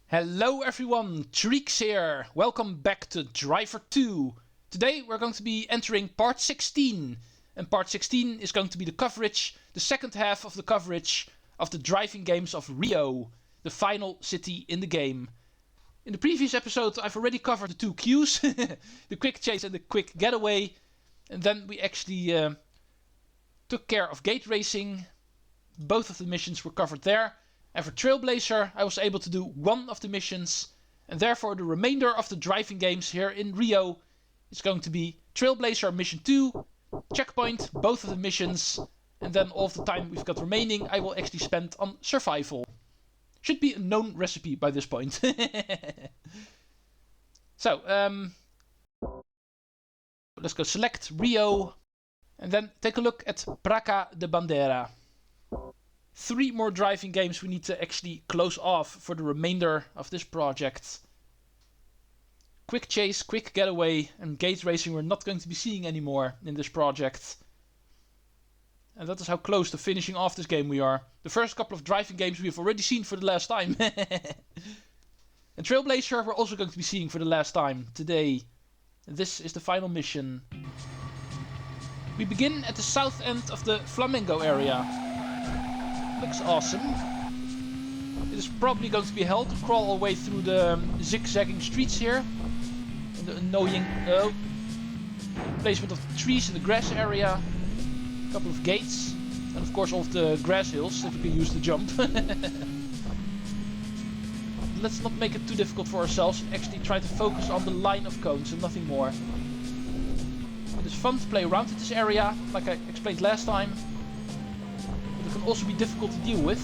Hello everyone, Treecks here. Welcome back to Driver 2. Today we're going to be entering part 16. And part 16 is going to be the coverage, the second half of the coverage of the driving games of Rio, the final city in the game. In the previous episode I've already covered the two queues, the quick chase and the quick getaway. And then we actually took care of gate racing. Both of the missions were covered there. And for Trailblazer, I was able to do one of the missions, and therefore the remainder of the driving games here in Rio is going to be Trailblazer Mission 2, Checkpoint, both of the missions, and then all of the time we've got remaining I will actually spend on survival. Should be a known recipe by this point. So, let's go select Rio, and then take a look at Praca de Bandeira. 3 more driving games we need to actually close off for the remainder of this project. Quick chase, quick getaway, and gate racing we're not going to be seeing anymore in this project. And that is how close to finishing off this game we are. The first couple of driving games we've already seen for the last time. And Trailblazer we're also going to be seeing for the last time today. And this is the final mission. We begin at the south end of the Flamengo area. Looks awesome. It is probably going to be hell to crawl all the way through the zigzagging streets here. And the annoying placement of the trees in the grass area. A couple of gates. And of course all of the grass hills if we can use the jump. Let's not make it too difficult for ourselves. Actually try to focus on the line of cones and nothing more. It is fun to play around in this area, like I explained last time. It can also be difficult to deal with.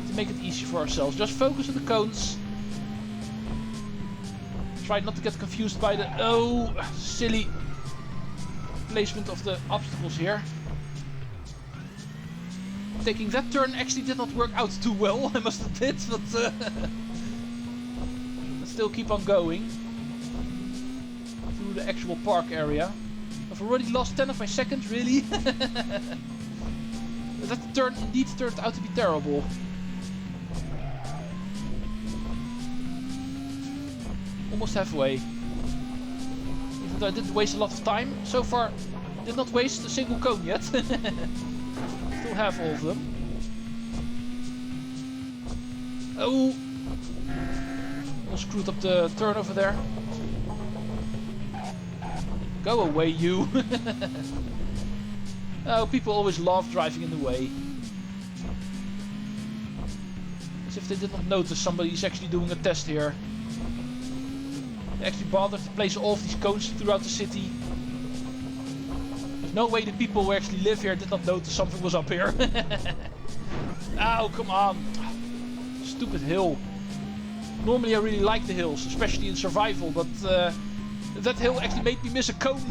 To make it easy for ourselves, just focus on the cones. Try not to get confused by the silly placement of the obstacles here. Taking that turn actually did not work out too well, I must admit, but let's still keep on going through the actual park area. I've already lost 10 of my seconds, really? That turn indeed turned out to be terrible. Almost halfway. Even though I didn't waste a lot of time, so far did not waste a single cone yet. Still have all of them. Oh! Almost screwed up the turn over there. Go away, you! Oh, people always love driving in the way. As if they did not notice somebody's actually doing a test here. They actually bothered to place all of these cones throughout the city. There's no way the people who actually live here did not notice something was up here. Ow, come on! Stupid hill. Normally I really like the hills, especially in survival, but that hill actually made me miss a cone.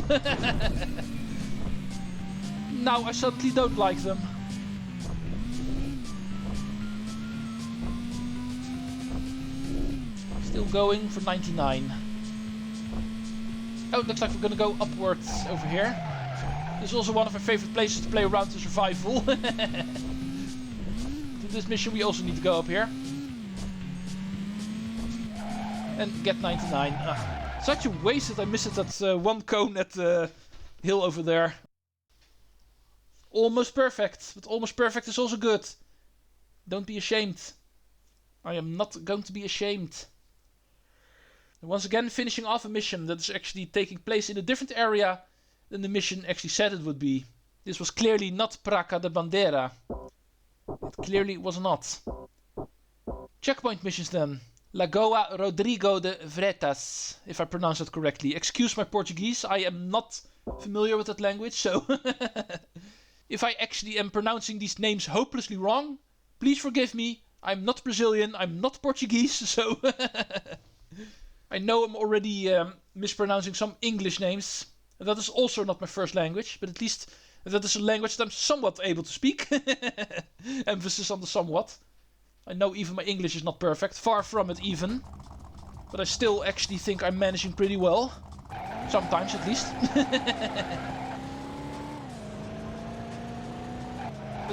Now I suddenly don't like them. Still going for 99. Oh, looks like we're gonna go upwards over here. This is also one of my favorite places to play around in survival. To this mission we also need to go up here. And get 99. Such a waste that I missed that one cone at the hill over there. Almost perfect, but almost perfect is also good. Don't be ashamed. I am not going to be ashamed. And once again finishing off a mission that is actually taking place in a different area than the mission actually said it would be. This was clearly not Praca de Bandeira. It clearly was not. Checkpoint missions then. Lagoa, Rodrigo de Freitas, if I pronounce it correctly. Excuse my Portuguese, I am not familiar with that language, so if I actually am pronouncing these names hopelessly wrong, please forgive me. I'm not Brazilian, I'm not Portuguese, so I know I'm already mispronouncing some English names. That is also not my first language, but at least that is a language that I'm somewhat able to speak. Emphasis on the somewhat. I know even my English is not perfect, far from it even. But I still actually think I'm managing pretty well. Sometimes at least.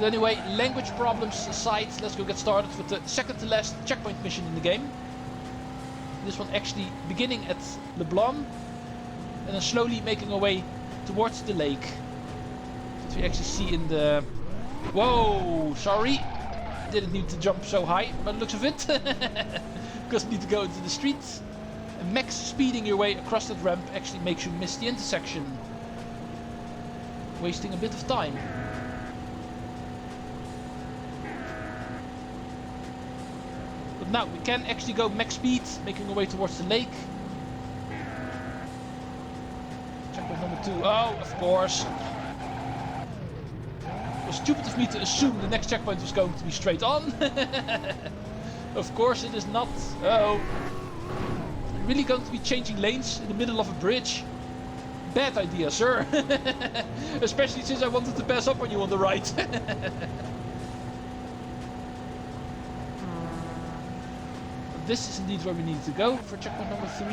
But anyway, language problems aside, let's go get started with the second to last checkpoint mission in the game. This one actually beginning at LeBlanc and then slowly making our way towards the lake. That we actually see in the... Whoa, sorry. Didn't need to jump so high by the looks of it. Because you need to go into the street. And max speeding your way across that ramp actually makes you miss the intersection. Wasting a bit of time. But now we can actually go max speed, making our way towards the lake. Checkpoint number 2. Oh, of course. It was stupid of me to assume the next checkpoint was going to be straight on. Of course it is not. Oh. You're really going to be changing lanes in the middle of a bridge? Bad idea, sir. Especially since I wanted to pass up on you on the right. This is indeed where we need to go for checkpoint number 3.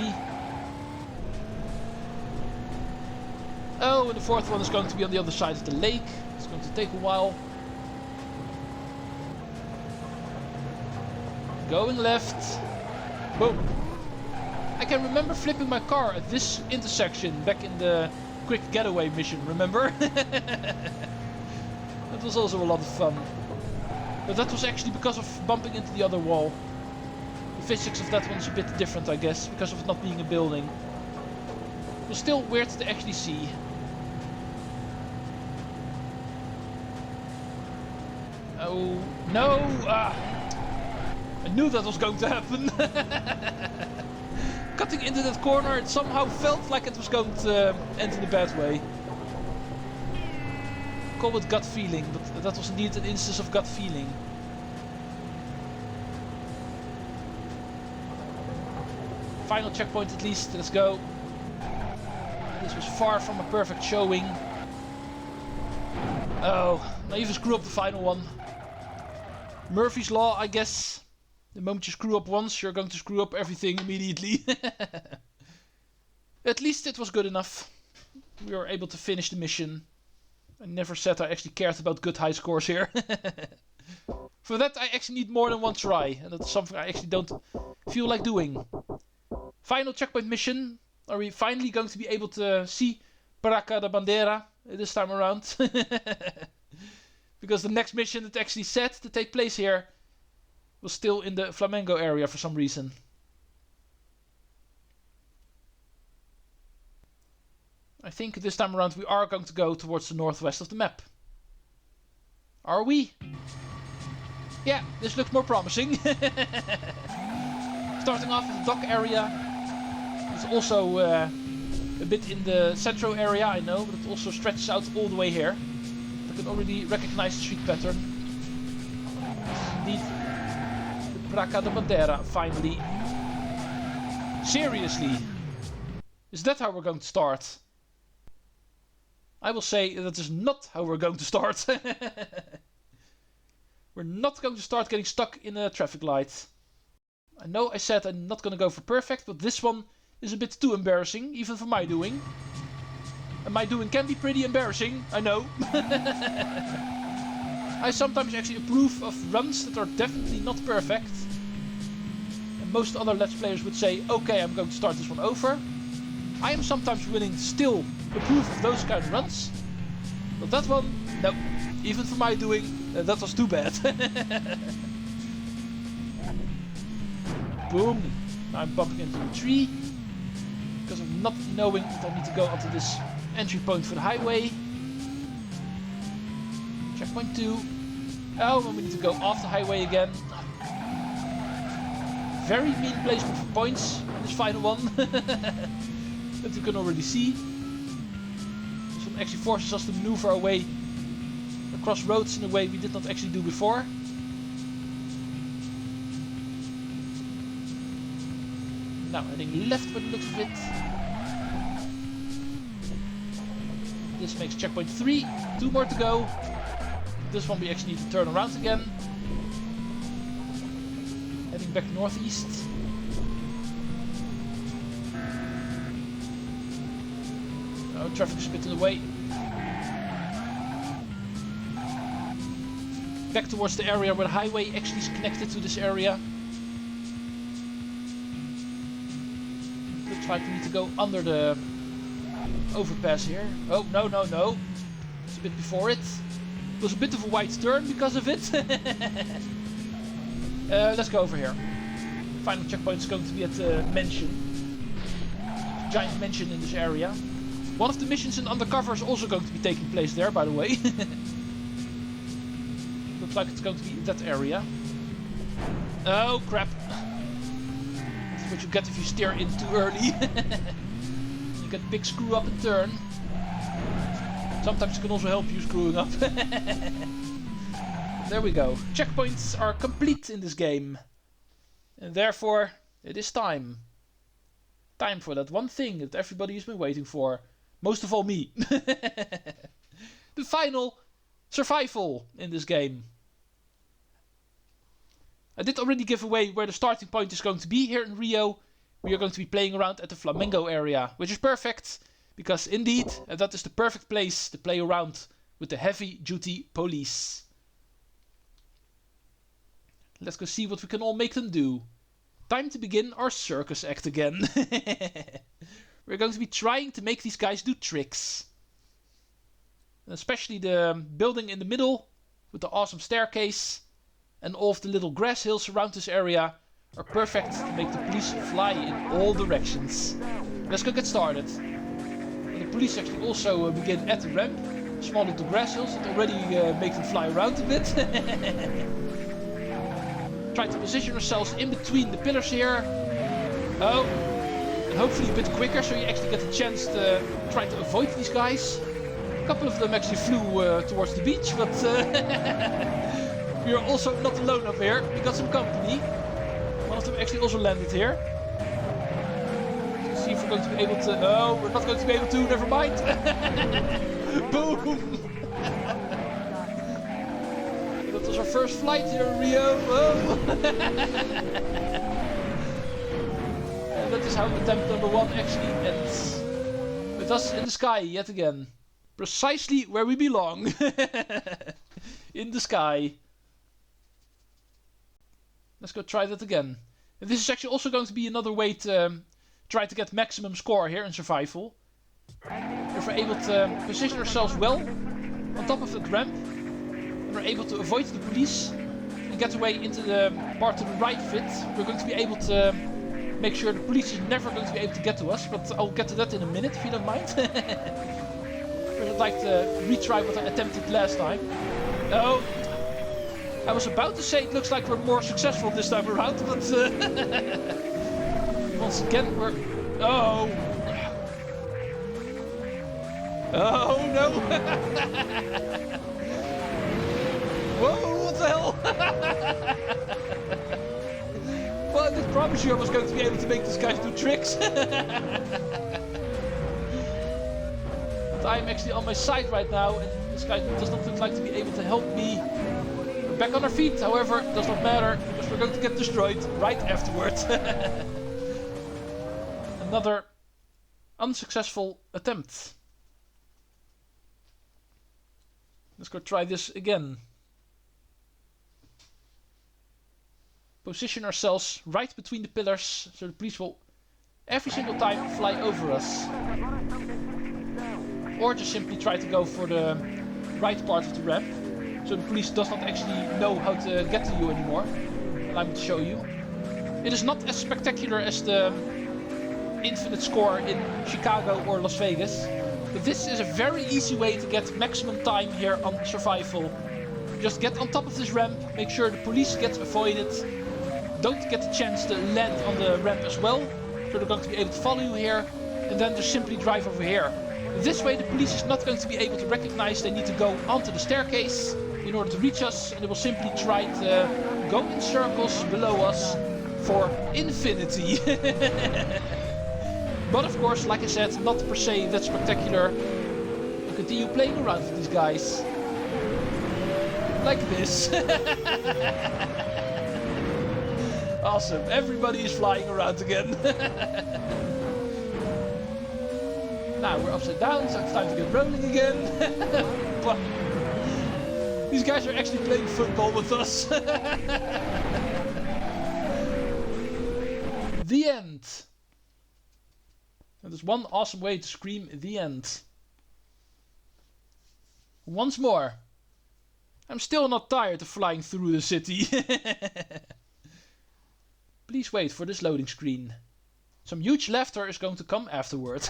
Oh, and the fourth one is going to be on the other side of the lake. It's going to take a while. Going left. Boom. I can remember flipping my car at this intersection back in the quick getaway mission, remember? That was also a lot of fun. But that was actually because of bumping into the other wall. The physics of that one's a bit different, I guess, because of it not being a building. It was still weird to actually see. Oh, no! Ah. I knew that was going to happen. Cutting into that corner, it somehow felt like it was going to end in a bad way. Call it gut feeling, but that was indeed an instance of gut feeling. Final checkpoint at least, let's go. This was far from a perfect showing. Oh, I even screw up the final one. Murphy's Law, I guess. The moment you screw up once, you're going to screw up everything immediately. At least it was good enough. We were able to finish the mission. I never said I actually cared about good high scores here. For that I actually need more than one try. And that's something I actually don't feel like doing. Final checkpoint mission. Are we finally going to be able to see Praca de Bandeira this time around? Because the next mission that actually set to take place here was still in the Flamengo area for some reason. I think this time around we are going to go towards the northwest of the map. Are we? Yeah, this looks more promising. Starting off with the dock area. It's also a bit in the central area, I know, but it also stretches out all the way here. I can already recognize the street pattern. Indeed. Praca de Bandeira, finally. Seriously? Is that how we're going to start? I will say that is not how we're going to start. We're not going to start getting stuck in a traffic light. I know I said I'm not going to go for perfect, but this one is a bit too embarrassing, even for my doing. And my doing can be pretty embarrassing, I know. I sometimes actually approve of runs that are definitely not perfect. And most other Let's Players would say, okay, I'm going to start this one over. I am sometimes willing to still approve of those kind of runs. But that one, no. Even for my doing, that was too bad. Boom. Now I'm bumping into a tree. Because of not knowing that I need to go onto this entry point for the highway. Checkpoint 2. Oh, and we need to go off the highway again. Very mean placement for points in this final one. That you can already see. This one actually forces us to maneuver our way across roads in a way we did not actually do before. Now heading left by the looks of it. This makes checkpoint 3. 2 more to go. This one we actually need to turn around again. Heading back northeast. Oh, traffic is a bit in the way. back towards the area where the highway actually is connected to this area. Looks like we need to go under the overpass here. Oh, no, no, no. It's a bit before it. It was a bit of a wide turn because of it. Let's go over here. Final checkpoint is going to be at the mansion. Giant mansion in this area. One of the missions in Undercover is also going to be taking place there, by the way. Looks like it's going to be in that area. Oh, crap. That's what you get if you steer in too early. You get a big screw up and turn. Sometimes it can also help you screwing up. There we go. Checkpoints are complete in this game. And therefore, it is time. Time for that one thing that everybody has been waiting for. Most of all me. The final survival in this game. I did already give away where the starting point is going to be here in Rio. We are going to be playing around at the Flamengo area, which is perfect. Because indeed, that is the perfect place to play around with the heavy duty police. Let's go see what we can all make them do. Time to begin our circus act again. We're going to be trying to make these guys do tricks. Especially the building in the middle with the awesome staircase and all of the little grass hills around this area are perfect to make the police fly in all directions. Let's go get started. And the police actually also begin at the ramp. Small little grass hills that already make them fly around a bit. Try to position ourselves in between the pillars here. Oh, and hopefully a bit quicker so you actually get a chance to try to avoid these guys. A couple of them actually flew towards the beach, but we are also not alone up here. We got some company. One of them actually also landed here. Let's see if we're going to be able to... Oh, we're not going to be able to, never mind. Boom! That was our first flight here in Rio. Oh. And that is how attempt number 1 actually ends. With us in the sky yet again. Precisely where we belong. In the sky. Let's go try that again. And this is actually also going to be another way to try to get maximum score here in survival. If we're able to position ourselves well on top of the ramp, and we're able to avoid the police and get away into the part to the right of it, we're going to be able to make sure the police is never going to be able to get to us, but I'll get to that in a minute if you don't mind. I'd like to retry what I attempted last time. Oh, I was about to say it looks like we're more successful this time around, but once again we're... Oh! Oh no! Whoa, what the hell? Well, I did promise you I was going to be able to make these guys do tricks. But I'm actually on my side right now, and this guy does not look like to be able to help me. We're back on our feet, however, it does not matter, because we're going to get destroyed right afterwards. Another unsuccessful attempt. Let's go try this again. Position ourselves right between the pillars so the police will every single time fly over us. Or just simply try to go for the right part of the ramp so the police does not actually know how to get to you anymore. Allow me to show you. It is not as spectacular as the infinite score in Chicago or Las Vegas. But this is a very easy way to get maximum time here on survival. Just get on top of this ramp, make sure the police gets avoided. Don't get the chance to land on the ramp as well, so they're going to be able to follow you here, and then just simply drive over here. This way the police is not going to be able to recognize they need to go onto the staircase in order to reach us, and they will simply try to go in circles below us for infinity. But of course, like I said, not per se that spectacular. You continue playing around with these guys. Like this. Awesome, everybody is flying around again. Now we're upside down, so it's time to get rolling again. These guys are actually playing football with us. The end. And there's one awesome way to scream the end. Once more. I'm still not tired of flying through the city. Please wait for this loading screen. Some huge laughter is going to come afterward.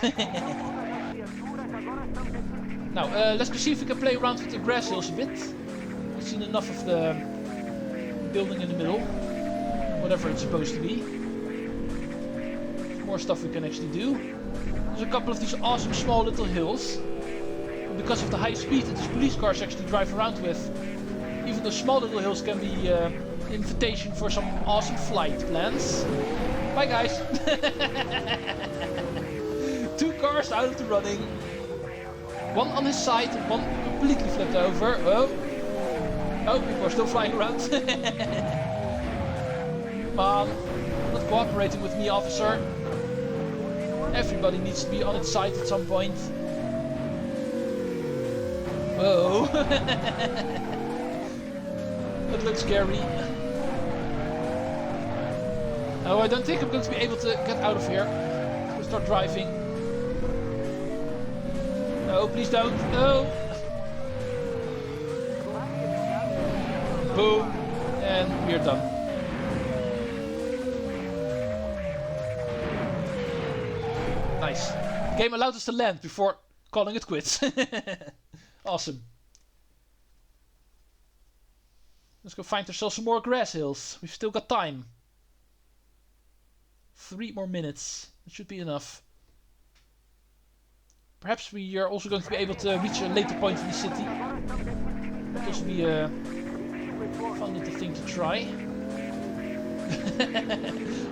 Now, let's see if we can play around with the grass hills a bit. I've seen enough of the building in the middle. Whatever it's supposed to be. There's more stuff we can actually do. There's a couple of these awesome small little hills. But because of the high speed that these police cars actually drive around with, even the small little hills can be an invitation for some awesome flight plans. Bye guys! 2 cars out of the running. One on his side and one completely flipped over. Oh, people are still flying around. Come on, not cooperating with me, officer. Everybody needs to be on its side at some point. Whoa. That looks scary. Oh, I don't think I'm going to be able to get out of here. I'll start driving. No, please don't. No. Boom. And we're done. Nice. The game allowed us to land before calling it quits. Awesome. Let's go find ourselves some more grass hills. We've still got time. 3 more minutes. That should be enough. Perhaps we are also going to be able to reach a later point in the city. That will also be a fun little thing to try.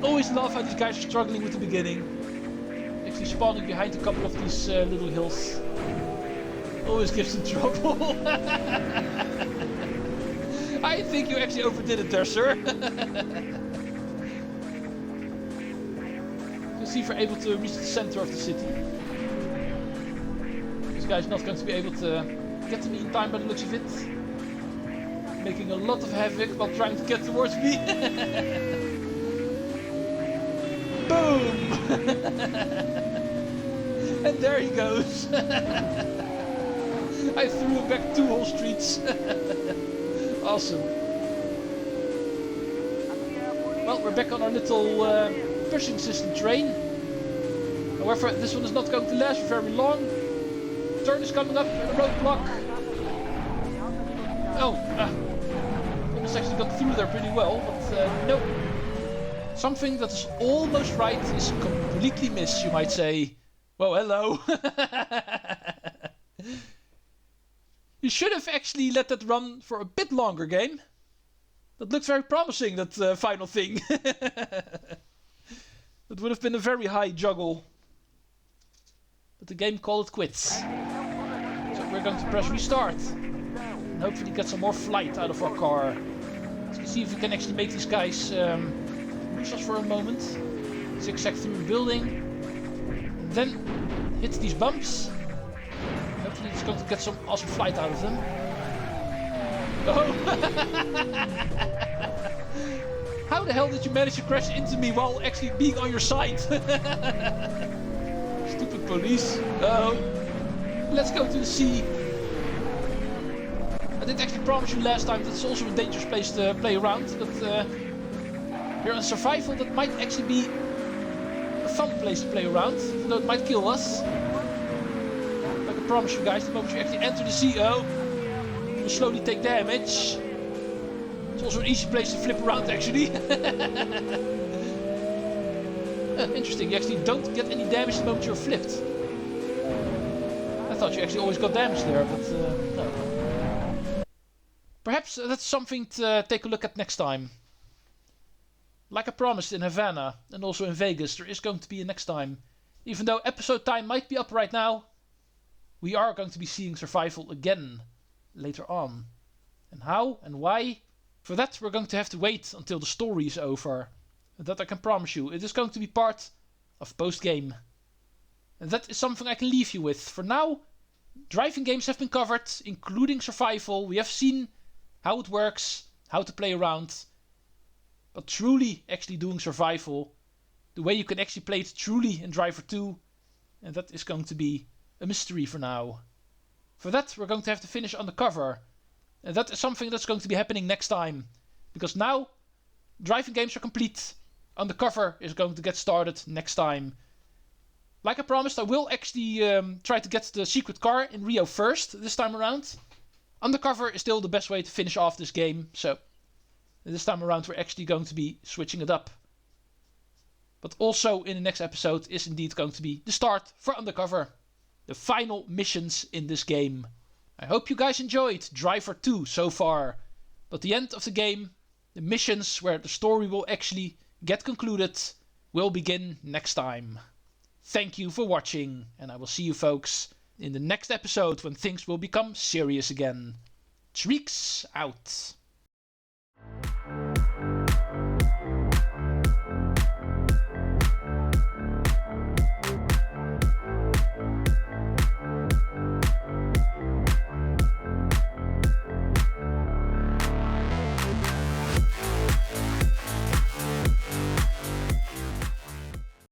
Always love how these guys are struggling with the beginning. Actually spawning behind a couple of these little hills. Always gives them trouble. I think you actually overdid it there, sir. Let's see if we're able to reach the center of the city. This guy's not going to be able to get to me in time by the looks of it. Making a lot of havoc while trying to get towards me. Boom! And there he goes. I threw him back 2 whole streets. Awesome. Well, we're back on our little pushing system train. However, this one is not going to last for very long. Turn is coming up and a roadblock. Oh, almost actually got through there pretty well, but no. Something that is almost right is completely missed, you might say. Well, hello. You should have actually let that run for a bit longer, game. That looked very promising, that final thing. That would have been a very high juggle. But the game called it quits. So we're going to press restart. And hopefully get some more flight out of our car. Let's see if we can actually make these guys lose us for a moment. Zigzag through the building. And then hit these bumps. Hopefully it's going to get some awesome flight out of them. Oh! How the hell did you manage to crash into me while actually being on your side? Stupid police. Oh. Let's go to the sea. I did actually promise you last time that it's also a dangerous place to play around. But here on survival that might actually be a fun place to play around. Even though it might kill us. I can promise you guys, the moment you actually enter the sea, you'll slowly take damage. It's also an easy place to flip around, actually. Interesting, you actually don't get any damage the moment you're flipped. I thought you actually always got damage there, but no. Perhaps that's something to take a look at next time. Like I promised in Havana, and also in Vegas, there is going to be a next time. Even though episode time might be up right now, we are going to be seeing survival again later on. And how and why? For that we're going to have to wait until the story is over. That I can promise you. It is going to be part of post-game. And that is something I can leave you with. For now, driving games have been covered, including survival. We have seen how it works, how to play around. But truly actually doing survival, the way you can actually play it truly in Driver 2, and that is going to be a mystery for now. For that, we're going to have to finish Undercover. And that is something that's going to be happening next time. Because now, driving games are complete. Undercover is going to get started next time. Like I promised, I will actually try to get the secret car in Rio first this time around. Undercover is still the best way to finish off this game. So, this time around we're actually going to be switching it up. But also in the next episode is indeed going to be the start for Undercover. The final missions in this game. I hope you guys enjoyed Driver 2 so far. But the end of the game, the missions where the story will actually get concluded, will begin next time. Thank you for watching, and I will see you folks in the next episode when things will become serious again. Treecks out.